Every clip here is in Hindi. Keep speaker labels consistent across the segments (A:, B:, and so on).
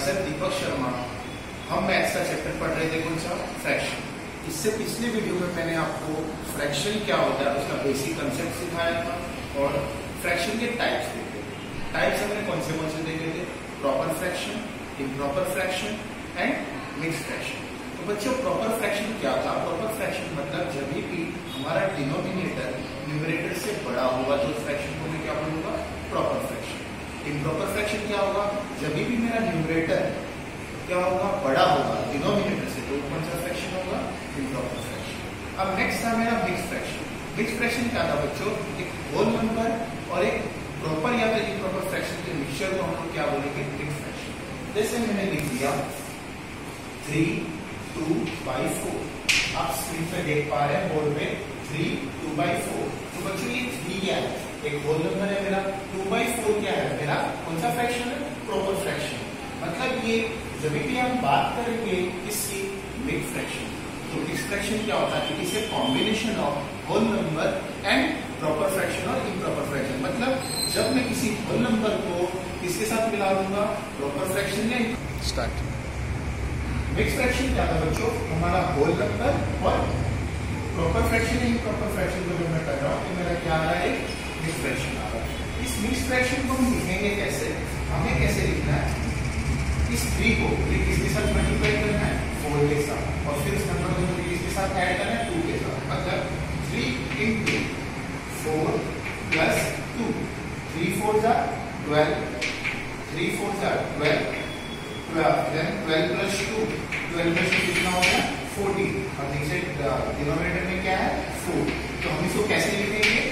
A: सर दीपक शर्मा। हम मैथ्स का चैप्टर पढ़ रहे थे, कौन सा? फ्रैक्शन। इससे पिछले वीडियो में मैंने आपको फ्रैक्शन क्या होता है उसका बेसिक कंसेप्ट सिखाया था और फ्रैक्शन के टाइप्स देखे थे। टाइप्स हमने कौन से देखे थे? Proper fraction, improper fraction and mixed fraction. तो बच्चों प्रॉपर फ्रैक्शन क्या था? प्रॉपर फ्रैक्शन मतलब जब भी हमारा डिनोमिनेटर न्यूमरेटर से बड़ा होगा तो उस फ्रैक्शन को मैं क्या बोलूंगा? Proper fraction. इम्प्रॉपर फ्रैक्शन क्या होगा? जब भी मेरा न्यूमरेटर क्या होगा? बड़ा होगा डिनोमिनेटर से, तो कौन सा फ्रैक्शन होगा? Improper fraction. अब नेक्स्ट था मेरा मिक्स्ड फ्रैक्शन। मिक्स्ड फ्रैक्शन क्या था बच्चों? एक होल नंबर और एक प्रॉपर या फिर इम्प्रॉपर फ्रैक्शन के मिक्सचर को हम लोग क्या बोलेंगे? Mixed fraction. जैसे मैंने लिख दिया 3/2/4। आप स्क्रीन पे देख पा रहे हैं बोर्ड पे 3/2/4। तो बच्चों ये 3 क्या है? एक होल नंबर है मेरा। 2/4 क्या है मेरा? कौन सा फ्रैक्शन है? Proper fraction. मतलब ये जब भी हम बात करेंगे इसकी मिक्स्ड फ्रैक्शन, तो मिक्स्ड फ्रैक्शन क्या होता है? It is a combination of whole number and proper fraction और इम्प्रॉपर फ्रैक्शन। मतलब जब मैं किसी होल नंबर को किसके साथ मिला दूंगा? प्रॉपर फ्रैक्शन या स्टार्ट। मिक्स्ड फ्रैक्शन क्या था बच्चों? हमारा होल नंबर और प्रॉपर फ्रैक्शन या इम्प्रॉपर फ्रैक्शन को जब मैं कर रहा हूँ तो मेरा क्या आ रहा है? मिक्स्ड फ्रैक्शन आ रहा है। इस मिक्स्ड फ्रैक्शन को हम लिखेंगे कैसे? हमें कैसे लिखना है? इस 3 को किसके साथ मल्टीप्लाई करना है? 4 के साथ। और फिर इस नंबर को मुझे किसके साथ ऐड करना है? 2 के साथ। मतलब 3 into 4 plus 2। 3 4s are 12। 3 4s are 12। 12 then 12 plus 2। 12 plus 2 कितना हो गया? 14। और नीचे डिनोमिनेटर में क्या है? 4। तो हम इसको कैसे लिखेंगे?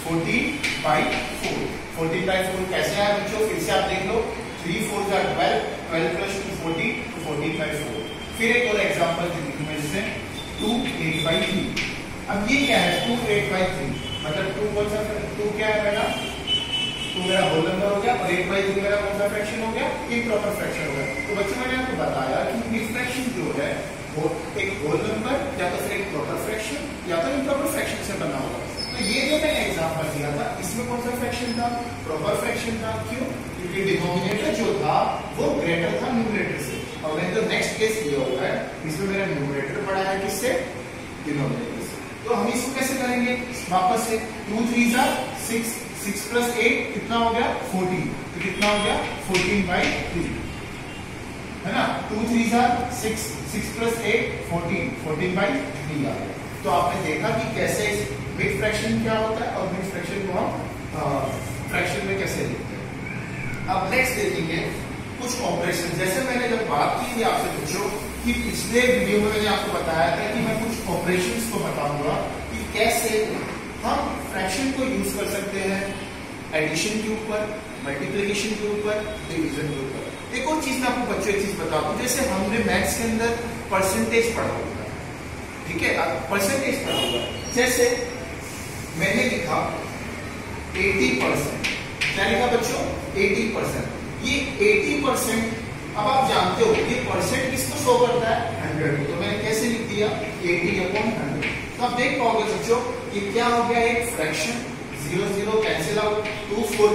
A: 14/4। 14/4 कैसे आया बच्चों? फिर से आप देख लो 3 4s are 12। 12 plus 2 14। तो 14/4। फिर एक और एग्जांपल देखिए जैसे 2 8/3। अब ये क्या है? 2 8/3 मतलब 2 कौन सा? 2 क्या है मेरा? 2 मेरा होल नंबर हो गया और 8/3 मेरा कौन सा फ्रैक्शन हो गया? इम्प्रॉपर फ्रैक्शन हो गया। तो बच्चों मैंने आपको बताया कि मिक्स्ड फ्रैक्शन जो है वो एक होल नंबर या तो फिर एक प्रॉपर फ्रैक्शन या तो इम्प्रॉपर फ्रैक्शन से बना होगा। तो ये जो मैंने एग्जांपल दिया था इसमें कौन सा फ्रैक्शन था? प्रॉपर फ्रैक्शन था। क्यों? क्योंकि डिनोमिनेटर जो था वो ग्रेटर था न्यूमरेटर से। और मैंने जो नेक्स्ट केस लिया हुआ है इसमें मेरा न्यूमरेटर बड़ा है किससे? डिनोमिनेटर से। तो हम इसको कैसे करेंगे? वापस से 2 3s are 6। 6 plus 8 कितना हो गया? 14। तो कितना हो गया? 14/3 है ना? 2 3s are 6। 6 plus 8 14। 14/3 आ गया। तो आपने देखा कि कैसे मिक्स्ड फ्रैक्शन क्या होता है और मिक्स्ड फ्रैक्शन को हम फ्रैक्शन में कैसे लिखते हैं। अब नेक्स्ट देखेंगे कुछ ऑपरेशन। जैसे मैंने जब बात की थी आपसे बच्चों कि पिछले वीडियो में मैंने आपको बताया था कि मैं कुछ ऑपरेशंस को बताऊंगा कि कैसे हम फ्रैक्शन को यूज कर सकते हैं एडिशन के ऊपर, मल्टीप्लिकेशन के ऊपर, डिवीजन के ऊपर। एक और चीज मैं आपको बच्चों एक चीज बता दूं, जैसे हमने मैथ्स के अंदर परसेंटेज पढ़ा होगा, ठीक है? परसेंटेज पढ़ा होगा। जैसे मैंने लिखा 80%। क्या लिखा बच्चों? 80%। ये 80% अब आप जानते हो ये परसेंट किसको शो करता है? 100। तो मैंने कैसे लिख दिया? 80/100। तो आप देख पाओगे बच्चों ये क्या हो गया? एक फ्रैक्शन। 0 0 cancel out. 2 4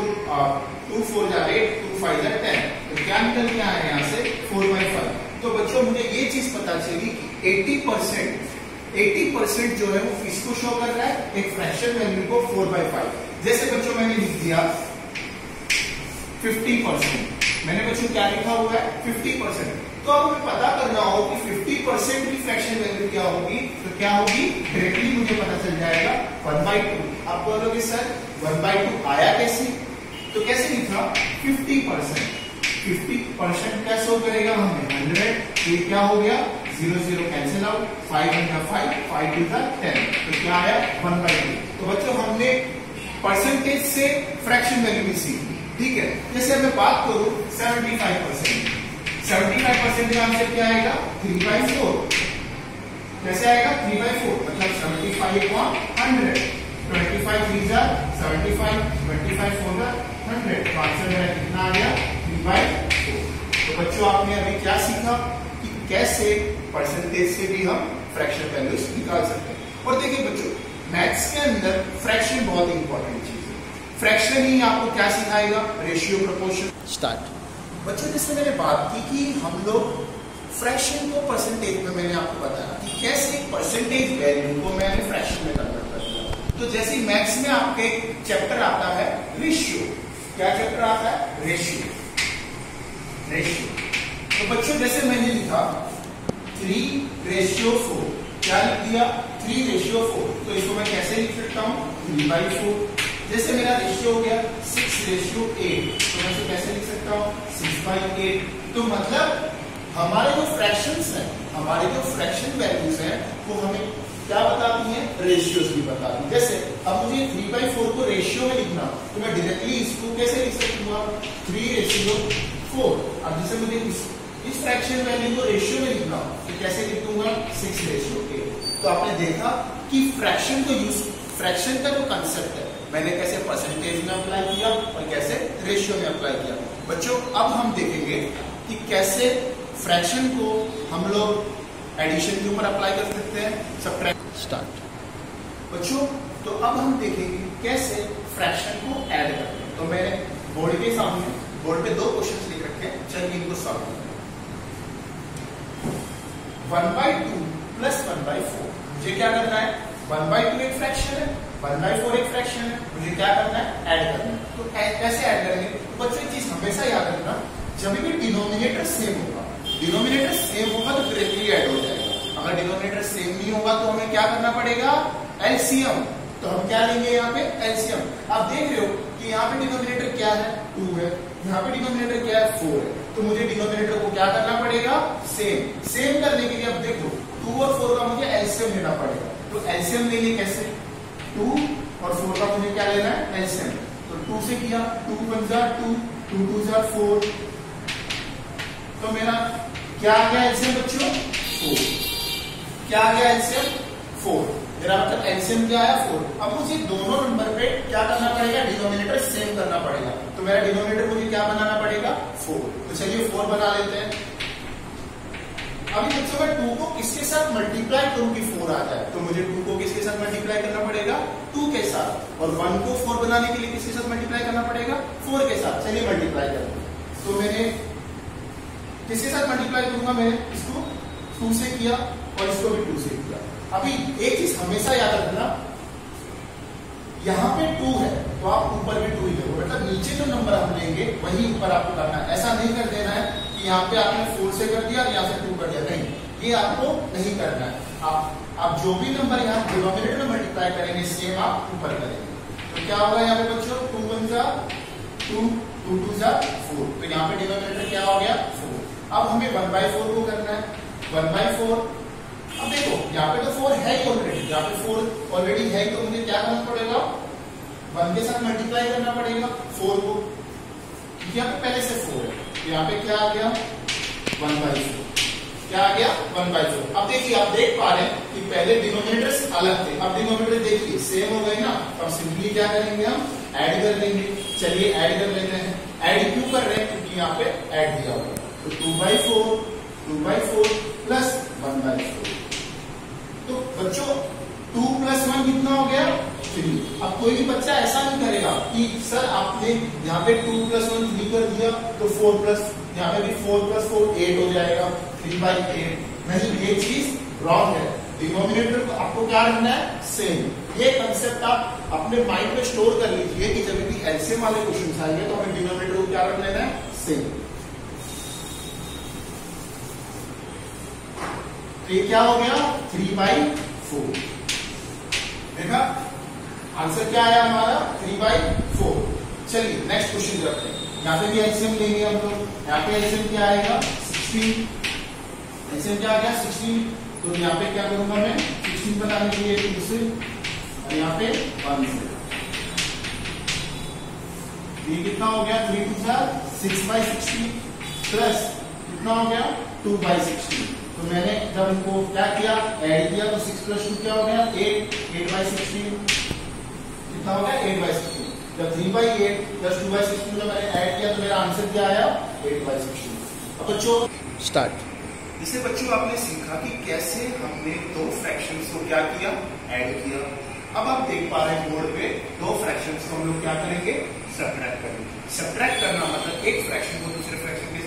A: जा 8। 2 5 जा 10। तो क्या निकल के आया यहाँ से? 4/5। तो बच्चों मुझे ये चीज पता चली कि 80% जो है वो किसको शो कर रहा है? एक फ्रैक्शन वैल्यू को 4/5। जैसे बच्चों मैंने लिख दिया 50%। मैंने बच्चों क्या लिखा हुआ है? 50%। तो अब हमें पता करना हो कि 50% की फ्रैक्शन वैल्यू क्या होगी, तो क्या होगी? डायरेक्टली मुझे पता चल जाएगा 1/2। आप बोलोगे सर 1/2 आया कैसे? तो कैसे लिखा? 50%। 50% क्या शो करेगा हमें? 100। ये क्या हो गया? 0 0 कैंसिल आउट। 5 1 5, 5 2 10। तो क्या आया? 1/2। तो बच्चों हमने परसेंटेज से फ्रैक्शन वैल्यू भी सीखी, ठीक है? जैसे मैं बात करूं 75%। 75% का आंसर क्या आएगा? 3/4। कैसे आएगा? 3/4 मतलब 75/100। 25 3s are 75। 25 4s are 100। तो आंसर मेरा कितना आ गया? 3/4। तो बच्चों आपने अभी क्या सीखा कि कैसे परसेंटेज से भी हम फ्रैक्शन वैल्यूज निकाल सकते हैं। और देखिए बच्चों मैथ्स के अंदर फ्रैक्शन बहुत इंपॉर्टेंट चीज है। फ्रैक्शन ही आपको क्या सिखाएगा? Ratio, proportion. स्टार्ट। बच्चों जैसे मैंने बात की कि हम लोग फ्रैक्शन को परसेंटेज में, मैंने आपको बताया कि कैसे एक परसेंटेज वैल्यू को मैंने फ्रैक्शन में कन्वर्ट कर दिया। तो जैसे मैथ्स में आपके एक चैप्टर आता है रेशियो, क्या चैप्टर आता है? रेशियो। तो बच्चों जैसे मैंने लिखा 3:4, क्या लिख दिया? 3:4। तो इसको मैं कैसे लिख सकता हूँ? 3/4। जैसे मेरा रेशियो हो गया 6:8, तो मैं इसे कैसे लिख सकता हूँ? 6/8। तो मतलब हमारे जो फ्रैक्शंस हैं, हमारे जो फ्रैक्शन वैल्यूज हैं, वो हमें क्या बताती हैं? रेशियोज भी बताती हैं। जैसे अब मुझे 3/4 को रेशियो में लिखना, तो मैं डायरेक्टली इसको कैसे लिख सकूंगा? 3:4। अब जैसे मुझे इस फ्रैक्शन वैल्यू को रेशियो में लिखना, तो कैसे लिख दूंगा? 6:8। तो आपने देखा कि फ्रैक्शन को यूज, फ्रैक्शन का जो कंसेप्ट है, मैंने कैसे परसेंटेज में अप्लाई किया और कैसे रेशियो में अप्लाई किया। बच्चों अब हम देखेंगे कि कैसे फ्रैक्शन को हम लोग एडिशन के ऊपर अप्लाई कर सकते हैं, सब्ट्रैक्शन। स्टार्ट बच्चों, तो अब हम देखेंगे कैसे फ्रैक्शन को ऐड करते हैं। तो मैंने बोर्ड के सामने, बोर्ड पे 2 क्वेश्चन लिख रखे हैं, चलिए इनको सॉल्व करते हैं। 1/2 प्लस 1/4, मुझे क्या करना है? 1/2 एक फ्रैक्शन है, 1/4 एक फ्रैक्शन है, मुझे क्या करना है? ऐड करना है। तो कैसे ऐड करेंगे? तो बच्चों एक चीज हमेशा याद रखना, जब भी डिनोमिनेटर सेम होगा, डिनोमिनेटर सेम होगा तो डायरेक्टली ऐड हो जाएगा। अगर डिनोमिनेटर सेम नहीं होगा तो हमें क्या करना पड़ेगा? एलसीएम। तो हम क्या लेंगे यहाँ पे? एलसीएम। आप देख रहे हो कि यहाँ पे डिनोमिनेटर क्या है? 2 है, यहाँ पे डिनोमिनेटर क्या है? 4 है। तो मुझे डिनोमिनेटर को क्या करना पड़ेगा? सेम करने के लिए अब देखो 2 और 4 का मुझे एलसीएम लेना पड़ेगा। तो एलसीएम लेंगे कैसे? 2 और 4 का मुझे क्या लेना है? एलसीएम। तो 2 से किया, 2 1 जा 2, 2 2 जा 4। तो मेरा क्या आ गया एलसीएम बच्चों? 4। क्या आ गया एलसीएम? 4। मेरा मतलब एलसीएम क्या आया? 4। अब मुझे दोनों नंबर पे क्या करना पड़ेगा? डिनोमिनेटर सेम करना पड़ेगा। तो मेरा डिनोमिनेटर मुझे क्या बनाना पड़ेगा? 4। तो चलिए 4 बना लेते हैं। अभी बच्चों मैं 2 को किसके साथ मल्टीप्लाई करूं कि 4 आ जाए? तो मुझे 2 को किसके साथ मल्टीप्लाई करना पड़ेगा? 2 के साथ। और 1 को 4 बनाने के लिए किसके साथ मल्टीप्लाई करना पड़ेगा? 4 के साथ। चलिए मल्टीप्लाई करते हैं। तो मैंने किसके साथ मल्टीप्लाई करूंगा? मैंने इसको 2 से किया और इसको भी 2 से किया। अभी एक चीज हमेशा याद रखना, यहाँ पे 2 है तो आप ऊपर भी 2 ही लोगे, मतलब नीचे जो नंबर हम लेंगे वही ऊपर आपको करना है। ऐसा नहीं कर देना है कि यहाँ पे आपने 4 से कर दिया और यहाँ से 2 कर दिया, नहीं, ये आपको नहीं करना है। आप जो भी नंबर यहाँ डिनोमिनेटर में मल्टीप्लाई करेंगे सेम आप ऊपर करेंगे। तो क्या होगा यहाँ पे बच्चों? 2 1 जा 2, 2 2 जा 4। तो यहाँ पे डिनोमिनेटर क्या हो गया? 4। अब हमें 1/4 को करना है। 1/4, अब देखो यहाँ पे तो 4 है ही ऑलरेडी, यहाँ पे 4 ऑलरेडी है, तो मुझे क्या करना पड़ेगा? 1 के साथ मल्टीप्लाई करना पड़ेगा 4 को, क्योंकि यहाँ पे पहले से 4 है। तो यहाँ पे क्या आ गया? 1/4। क्या आ गया? 1/4। अब देखिए, आप देख पा रहे हैं कि पहले डिनोमिनेटर्स अलग थे, अब डिनोमिनेटर देखिए सेम हो गए ना। अब सिंपली क्या करेंगे? हम ऐड कर लेंगे। चलिए ऐड कर लेते हैं। ऐड क्यों कर रहे हैं? क्योंकि यहाँ पे ऐड दिया हुआ है। तो 2/4 प्लस 1/4। तो बच्चों 2 + 1 कितना हो गया? 3। अब कोई भी बच्चा ऐसा नहीं करेगा कि सर आपने यहाँ पे 2 + 1 3 कर दिया तो 4 प्लस, यहाँ पे भी 4 + 4 8 हो जाएगा, 3/8। नहीं, ये चीज रॉन्ग है। डिनोमिनेटर को आपको क्या रखना है? सेम। ये कंसेप्ट आप अपने माइंड में स्टोर कर लीजिए कि जब भी एलसीएम वाले क्वेश्चन आएंगे तो हमें डिनोमिनेटर को क्या रख लेना है? सेम। तो ये क्या हो गया? 3/4। देखा आंसर क्या आया हमारा? 3/4। चलिए नेक्स्ट क्वेश्चन करते हैं। यहाँ पे भी एलसीएम लेंगे हम लोग। यहाँ पे एलसीएम क्या आएगा? 16। एलसीएम क्या आ गया? 16। तो यहाँ पे क्या करूंगा मैं? 16 बनाने के लिए 2 से और यहाँ पे 1 से। ये कितना हो गया? 3 2 जा 6/16 प्लस कितना हो गया? 2/16। तो मैंने जब इनको क्या किया? ऐड किया तो 6 + 2 क्या हो गया? 8। 8/16 कितना हो गया? 8/16। जब 3/8 + 2/16 जब मैंने ऐड किया तो मेरा आंसर क्या आया? 8/16। अब बच्चों स्टार्ट। इसे बच्चों आपने सीखा कि कैसे हमने 2 फ्रैक्शंस को क्या किया? ऐड किया। अब आप देख पा रहे हैं बोर्ड पे 2 फ्रैक्शंस को हम लोग क्या करेंगे? सब्ट्रैक्ट करेंगे। सब्ट्रैक्ट करना मतलब एक फ्रैक्शन को दूसरे फ्रैक्शन के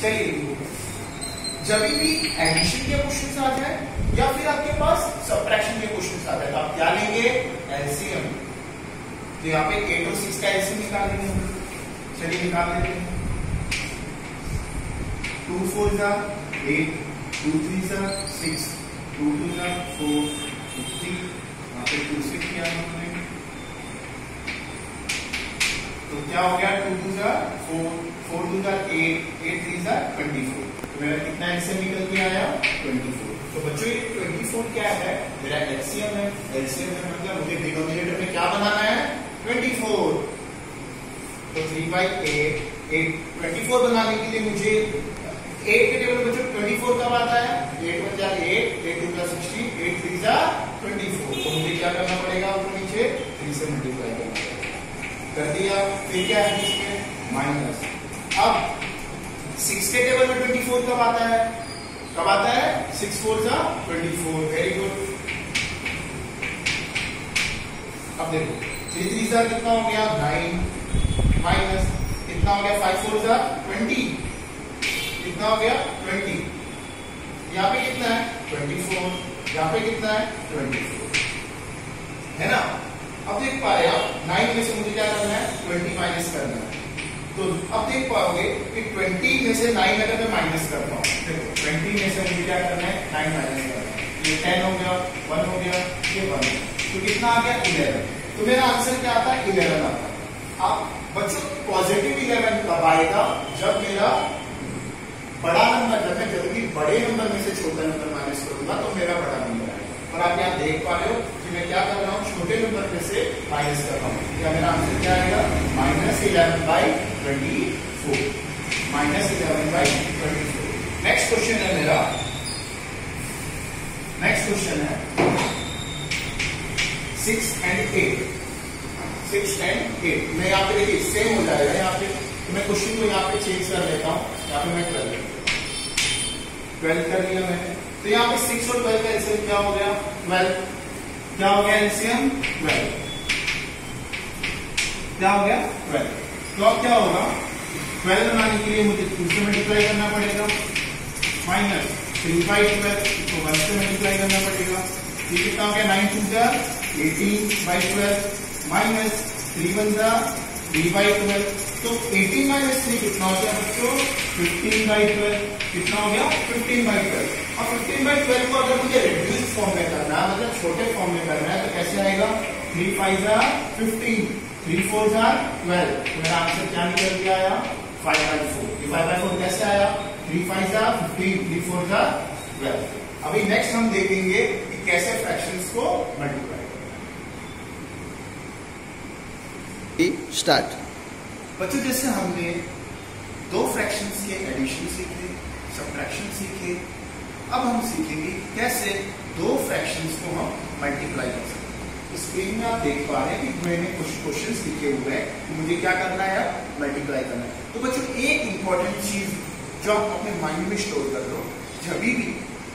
A: चलिए, जब भी एडिशन के क्वेश्चन आ जाए या फिर आपके पास सब्ट्रैक्शन के क्वेश्चन आ जाए तो आप क्या लेंगे? एलसीएम। तो यहाँ पे 8 और 6 का एलसीएम निकालेंगे। चलिए निकाल लेते हैं। 2 4 जा 8, 2 3 जा 6, 2 2 जा 4, 3, यहाँ पे 2 से किया हमने, तो क्या हो गया? 2 2 जा 4, 4 2 जा 8, 8 3 जा 24। तो मेरा कितना एलसीएम निकल के आया? 24। तो बच्चों ये 24 क्या है? मेरा एलसीएम है। एलसीएम में मतलब मुझे डिनोमिनेटर में क्या बनाना है? 24। तो 3/8, 24 बनाने के लिए मुझे 8 के टेबल में बच्चों 24 कब आता है? 8 1 जा 8, 8 2 जा 16, 8 3 जा 24। तो मुझे क्या करना पड़ेगा? ऊपर नीचे 3 से मल्टीप्लाई करना पड़ेगा। कर दिया। फिर क्या है इसमें? माइनस। अब 6 के टेबल में 24 कब आता है? कब आता है? 6 4 जा 24। Very good. अब देखो 3 3 जा कितना हो गया? 9 माइनस कितना हो गया? 5 4 जा 20 कितना हो गया? 20। यहाँ पे कितना है? 24। यहाँ पे कितना है? 24 है ना। अब देख पा रहे आप 9 में से मुझे क्या करना है? 20 माइनस करना है। तो अब देख पाओगे कि 20 में से 9 अगर मैं माइनस करता हूँ, देखो 20 में से मुझे क्या करना है? 9 माइनस करना है। ये 10 हो गया, 1 हो गया, ये 1 तो कितना आ गया? 11। तो मेरा आंसर क्या आता है? 11 आता है। अब बच्चों पॉजिटिव 11 कब आएगा? जब मेरा बड़ा नंबर, जब मैं जल्दी बड़े नंबर में से छोटा नंबर माइनस करूंगा तो मेरा बड़ा नंबर आएगा। और आप यहाँ देख पा रहे हो कि मैं क्या कर रहा हूँ? छोटे नंबर में से माइनस कर रहा हूँ। क्या मेरा आंसर क्या आएगा? -11/24। -11/24। नेक्स्ट क्वेश्चन है मेरा। नेक्स्ट क्वेश्चन है 6 and 8। 6 and 8 मैं यहाँ पे देखिए सेम हो जाएगा। यहाँ पे तो मैं क्वेश्चन को यहाँ पे चेंज कर लेता हूँ। यहाँ पे मैं 12 कर लिया मैंने। तो यहाँ पे 6 और 12 का एलसीएम क्या हो गया? 12। क्या हो गया एलसीएम? 12। क्या हो गया? 12। तो अब क्या होगा? 12 बनाने के लिए मुझे 2 से मल्टीप्लाई करना पड़ेगा, माइनस 3/12 तो 1 से मल्टीप्लाई करना पड़ेगा। ये कितना हो गया? 9 2 जा 18/12 माइनस 3 1 जा 3/12। तो 18 माइनस 3 कितना हो गया बच्चों? 15/12। कितना हो गया? 15/12। और 15/12 को अगर मुझे रिड्यूस फॉर्म में करना है, मतलब छोटे फॉर्म में करना है, तो कैसे आएगा? 3 5 जा 15, 3 4 जा 12। तो मेरा आंसर क्या निकल के आया? 5/4। ये 5/4 कैसे आया? 3 5 जा 15, 3 4 जा 12। अभी नेक्स्ट हम देखेंगे कि कैसे फ्रैक्शंस को मल्टीप्लाई
B: स्टार्ट।
A: बच्चों जैसे हमने दो फ्रैक्शंस के एडिशन सीखे, सब्ट्रैक्शन सीखे, अब हम सीखेंगे कैसे दो फ्रैक्शंस को हम मल्टीप्लाई कर सकते हैं। स्क्रीन में आप देख पा रहे हैं कि मैंने कुछ क्वेश्चंस लिखे हुए हैं कि मुझे क्या करना है? मल्टीप्लाई करना है। तो बच्चों एक इंपॉर्टेंट चीज जो आप अपने माइंड में स्टोर कर लो, जब भी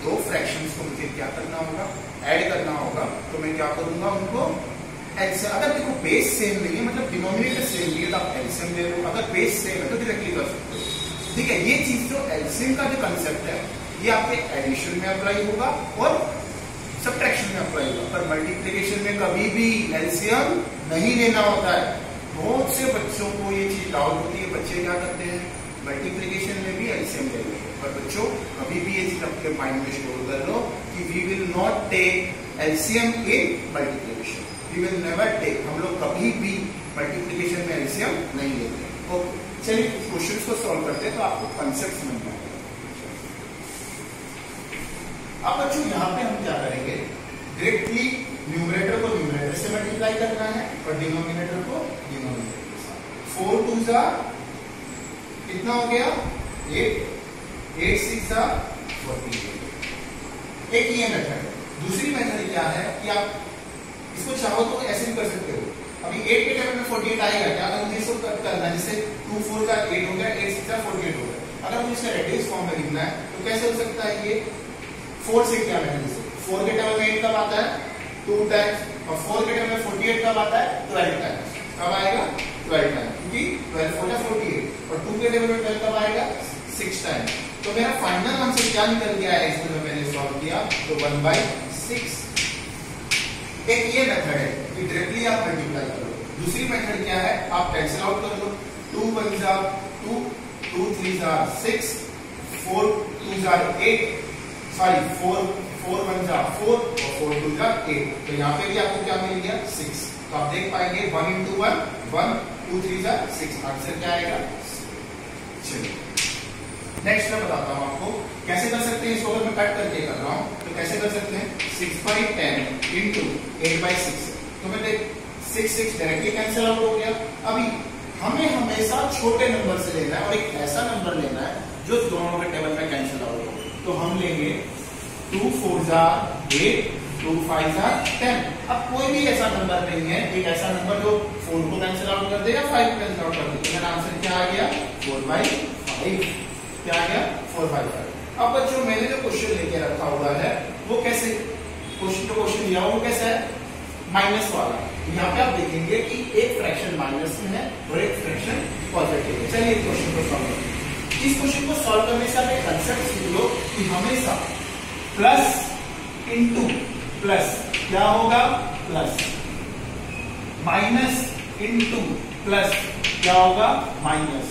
A: दो फ्रैक्शंस को मुझे क्या करना होगा? ऐड करना होगा। तो मैं क्या करूंगा? उनको एलसीएम, अगर देखो बेस सेम नहीं है, मतलब डिनोमिनेटर सेम नहीं है, तो आप एलसीएम ले लो। अगर बेस सेम है तो डायरेक्टली कर सकते हो। ठीक है, ये चीज जो एलसीएम का जो कंसेप्ट है ये आपके एडिशन में अप्लाई होगा और सब्ट्रैक्शन में अप्लाई होगा, पर मल्टीप्लिकेशन में कभी भी एलसीएम नहीं लेना होता है। बहुत से बच्चों को ये चीज डाउट होती है, बच्चे क्या करते हैं? मल्टीप्लिकेशन में भी एलसीएम ले लेते हैं। पर बच्चों कभी भी ये चीज अपने माइंड में स्टोर कर लो कि we will not take LCM in multiplication. We will never take, हम लोग कभी भी मल्टीप्लिकेशन में एलसीएम नहीं लेते। ओके, चलिए क्वेश्चंस को सॉल्व करते हैं तो आपको कंसेप्ट समझ में आएगा। अब बच्चों यहाँ पे हम क्या करेंगे? डायरेक्टली न्यूमरेटर को न्यूमरेटर से मल्टीप्लाई करना है और डिनोमिनेटर को डिनोमिनेटर के साथ। 4 2 जा कितना हो गया? 8, 8 6 जा 48। एक ये मेथड है। दूसरी मेथड क्या है कि आप इसको चाहो तो ऐसे भी कर सकते हो। अभी 8 के टेबल में 48 आएगा क्या? अगर मुझे इसको कट करना है, जैसे 2 4 का 8 हो गया, 8 6 का 48 हो गया। अगर मुझे इसका रेडियस फॉर्म में लिखना है तो कैसे हो सकता है? ये 4 से क्या है? 4 के टेबल में 8 कब आता है? 2 टाइम्स। और 4 के टेबल में 48 कब आता है? 12 टाइम्स। कब आएगा? 12 टाइम्स, क्योंकि 12 4 48। और 2 के टेबल में 12 कब आएगा? 6 टाइम्स। तो मेरा फाइनल आंसर क्या निकल गया है इसमें जब मैंने सॉल्व किया तो 1/6। एक ये मेथड है कि डायरेक्टली आप मल्टीप्लाई करो। दूसरी मेथड क्या है, आप कैंसिल आउट कर दो। 2 1 जा 2, 2 3 जा 6, 4 2 जा 8, सॉरी 4 1 जा 4 और 4 2 जा 8। तो यहाँ पे भी आपको क्या मिल गया 6। तो आप देख पाएंगे 1 into 1 1, 2 3 जा 6, आंसर क्या आएगा। चलिए नेक्स्ट मैं बताता हूँ आपको कैसे कर सकते हैं इसको। अगर मैं कट करके कर रहा हूँ तो कैसे कर सकते हैं, 6/10 into 8/6। तो मैं देख 6 6 डायरेक्टली कैंसिल आउट हो गया। अभी हमें हमेशा छोटे नंबर से लेना है और एक ऐसा नंबर लेना है जो दोनों के टेबल में कैंसिल आउट हो। तो हम लेंगे 2 4 जा 8, 2 5 जा 10। अब कोई भी ऐसा नंबर नहीं है, एक ऐसा नंबर जो 4 को कैंसिल आउट कर दे या 5 को कैंसिल आउट कर दे। तो मेरा आंसर क्या आ गया 4/5। क्या आ गया 4/5। अब बच्चों मैंने जो क्वेश्चन लेके रखा हुआ है वो कैसे क्वेश्चन दिया वो कैसा है, माइनस वाला। यहाँ पे आप देखेंगे कि एक फ्रैक्शन माइनस में है और एक फ्रैक्शन पॉजिटिव है। चलिए क्वेश्चन को सॉल्व करें। इस क्वेश्चन को सॉल्व करने से आप एक कंसेप्ट सीख लो कि हमेशा प्लस इंटू प्लस क्या होगा प्लस, माइनस इंटू प्लस क्या होगा माइनस,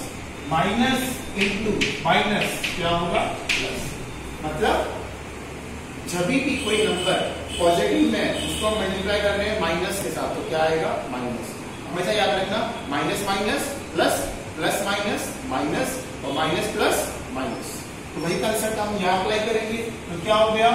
A: माइनस इंटू माइनस क्या होगा प्लस। मतलब जब भी कोई नंबर पॉजिटिव में उसको मल्टीप्लाई कर रहे हैं माइनस के साथ तो क्या आएगा माइनस। हमेशा याद रखना minus minus plus, plus minus minus और माइनस प्लस माइनस। तो वही कंसेप्ट हम यहाँ अप्लाई करेंगे। तो क्या हो गया,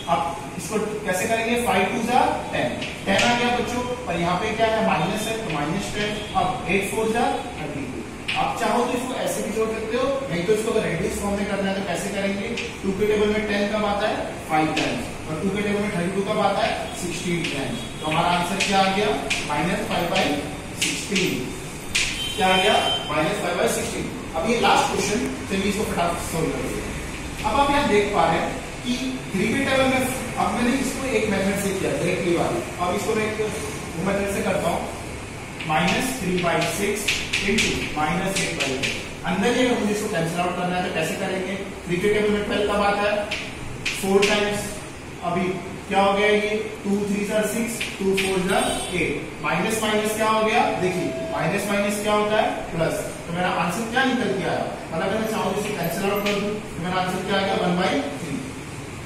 A: अब इसको कैसे करेंगे, 5 2 जा 10, 10 आ गया बच्चों। और यहाँ पे क्या है माइनस है तो -10। अब 8 4 जा 32। आप चाहो तो इसको ऐसे भी जोड़ सकते हो, नहीं तो इसको अगर रेड्यूस फॉर्म में करना है तो कैसे करेंगे। 2 के टेबल में 10 कब आता है 5 टाइम्स और 2 के टेबल में 32 कब आता है 16 टाइम्स। तो हमारा आंसर क्या आ गया -5/16। क्या आ गया -5/16। अब ये लास्ट क्वेश्चन, चलिए इसको फटाफट सोल्व करेंगे। अब आप यहाँ देख पा रहे हैं कि 3 के टेबल में अब मैंने इसको एक मेथड से किया डायरेक्टली वाली। अब इसको मैं एक मेथड से करता हूँ -3/6 into -8/8। अंदर ये मुझे इसको कैंसिल आउट करना है तो कैसे करेंगे। 3 के टेबल में 12 कब आता है 4 टाइम्स। अभी क्या हो गया ये 2 3 जा 6, 2 4 जा 8। माइनस माइनस क्या हो गया, देखिए माइनस माइनस क्या होता है प्लस। तो मेरा आंसर क्या निकल के आया, मतलब अगर मैं चाहूँ इसको कैंसिल आउट कर दूं तो मेरा आंसर क्या आ गया 1/3।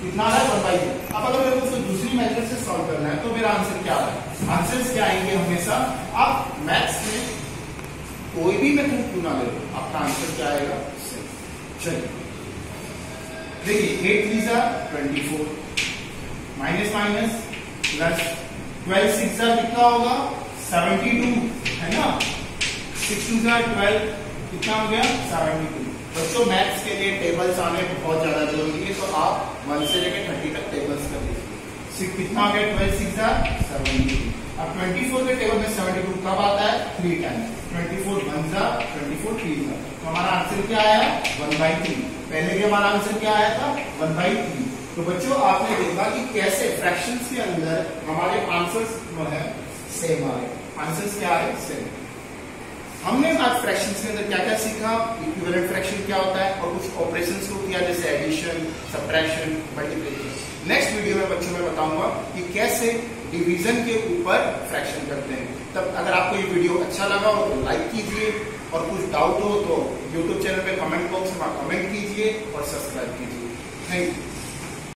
A: कितना है 1/3। अब अगर मेरे को दूसरी मेथड से सॉल्व करना है तो मेरा आंसर क्या है, आंसर क्या आएंगे हमेशा। आप मैथ्स में कोई भी मेथड क्यों ना ले लो आपका आंसर क्या आएगा सही। चलिए देखिए 8 3 जा 24, माइनस माइनस प्लस 12 6 जा कितना होगा 72 है ना, 6 2 जा 12 कितना हो गया 72। बच्चों मैथ्स के लिए टेबल्स आने बहुत ज्यादा जरूरी है, तो आप 1 से लेकर 30 तक टेबल्स कर लीजिए। कितना हो गया 12 6 जा 72। अब 24 के टेबल में 72 कब आता है 3 टाइम्स। 24 1 जा 24 3 जा। तो हमारा आंसर क्या आया 1/3। पहले भी हमारा आंसर क्या आया था 1/3। तो बच्चों आपने देखा कि कैसे फ्रैक्शंस के अंदर हमारे आंसर्स जो है सेम आ रहे, आंसर्स क्या आ रहे सेम। हमने आज फ्रैक्शंस के अंदर क्या क्या सीखा, इक्विवेलेंट फ्रैक्शन क्या होता है और कुछ ऑपरेशंस को किया जैसे addition, subtraction, multiplication. Next video में बच्चों में बताऊंगा कि कैसे डिवीजन के ऊपर फ्रैक्शन करते हैं। तब अगर आपको ये वीडियो अच्छा लगा हो तो लाइक कीजिए और कुछ डाउट हो तो यूट्यूब चैनल पे कमेंट बॉक्स में कमेंट कीजिए और सब्सक्राइब कीजिए। Thank you.